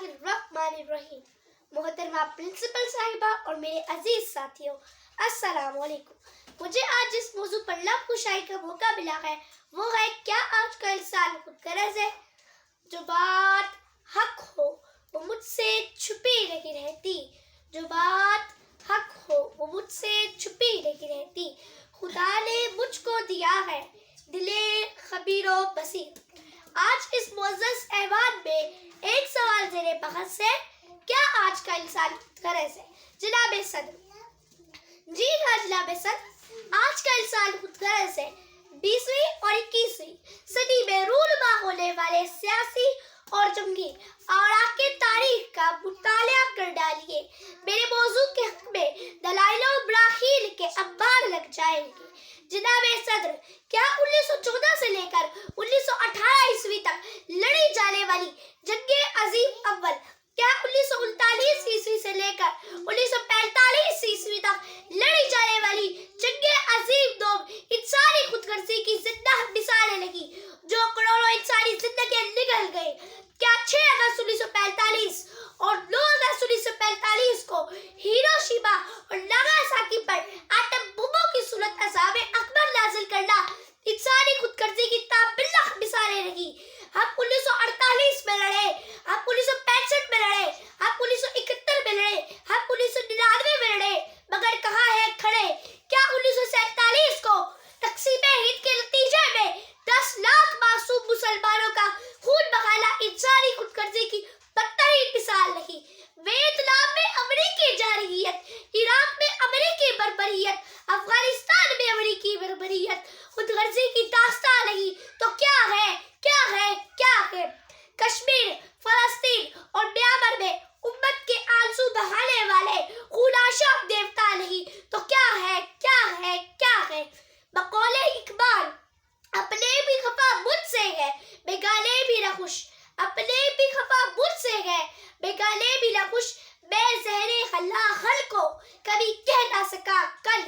बिस्मिल्लाहिर्रहमानिर्रहीम। मोहतरमा प्रिंसिपल साहिबा और मेरे अजीज साथियों, अस्सलाम वालेकुम। मुझे आज जिस मौजू पर लब कुशाई का मौका मिला है वो है क्या आज का इंसान खुद गरज है। जो बात हक हो वो मुझसे छुपी नहीं रहती, जो बात हक हो वो मुझसे छुपी नहीं रहती। खुदा ने मुझको दिया है दिले खबीरो बसीर। आज इस मुअज़्ज़ज़ ऐवान में एक सवाल ज़ेरे बहस है, क्या आज का इंसान गरज है। जनाब सदर, जी हाँ जनाब सदर, आज का इंसान खुद गरज है। 20वीं और 21वीं सदी में रूनुमा होने वाले सियासी और जंगी और के तारीख का मुतालिया कर डालिए। मेरे मौजू के हक में दलाइलो ब्राहील के अंबार लग जाएंगे। जनाब सदर, क्या 1914 से लेकर 1918 ईस्वी तक लड़ी जाने वाली जंगे अजीम अव्वल, क्या 1939 ईस्वी से लेकर 1945 ईस्वी तक लड़ी जाने वाली जंगे अजीम दोम इंसानी खुदगर्जी की जिंदा मिसालें लगी जो करोड़ों इंसानी जिंदगी निकल गई। क्या 6 अगस्त 1945 और 9 अगस्त 1945 को हिरोशिमा और नागासाकी पर एटम बमों की सूरत अज़ाब अकबर नाज़िल करना इंसानी खुदगर्जी की ताबिल्लाह मिसालें लगी। हम 1948 में लड़े, हम 1965 में लड़े, हम 1971 में लड़े, हम 1999 में लड़े, मगर कहाँ है खड़े। क्या 1947 को तक़सीम-ए-हिंद के नतीजे में 10 लाख मासूम मुसलमानों का खून बहाना इंसानी खुदगर्जी की बदतरीन मिसाल नहीं। वियतनाम में अमेरिकी जारहियत, इराक में अमेरिकी बर्बरियत, अफगानिस्तान में अमेरिकी बर्बरियत खुदगर्जी की दास्तान नहीं तो क्या है, क्या है, क्या है। कश्मीर, फलस्तीन और म्यांमार में उम्मत के आंसू बहाने वाले खूनाशा देवता नहीं तो क्या है, क्या है, क्या है। बकौले इकबाल, अपने भी खफा मुझसे है बेगाने भी न खुश, अपने भी खफा मुझसे है बेगाने भी न खुश। मैं ज़हरे हल्ला हल को कभी कह ना सका कल।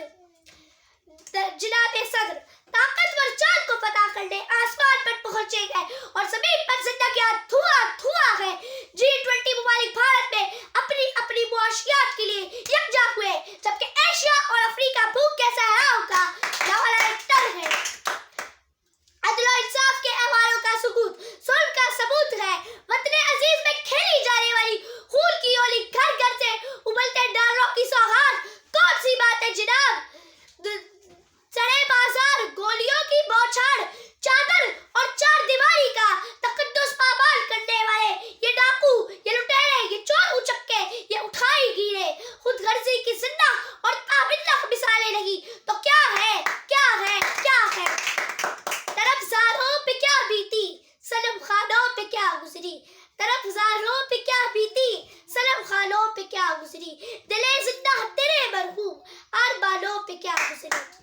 जनाब सदर, ताकतवर चांद को फतह करने आसमान पर पहुंचे गए और जमीन पर जिंदगियां धुआं धुआं है। G20 ममालिक भारत में अपनी अपनी मुआशियात के लिए यकजा हुए, जबकि एशिया और अफ्रीका भूख के सहराओं का लवातर है। अदल और इंसाफ के अहवालों का सबूत, जुल्म का सबूत है। वतन अजीज में खेली जाने वाली खून की होली घर घर से उबलते डालों की सौगात कौन सी बात है जनाब। चढ़े बाजार गोलियों की बौछार, चादर और चार दीवारी का तकद्दुस पामाल करने वाले ये डाकू, ये लुटेरे, ये चोर उचक्के, ये उठाई गिरे खुदगर्जी की जिंदा और ताबिल्लाह मिसालें लगी तो क्या है, क्या है, क्या है। तरफदारों पे क्या बीती, सनम खानों पे क्या गुजरी, तरफदारों पे क्या बीती, सनम खानों पे क्या गुजरी। दिले जिंदा तेरे मरहूम अरमानों पे क्या गुजरी।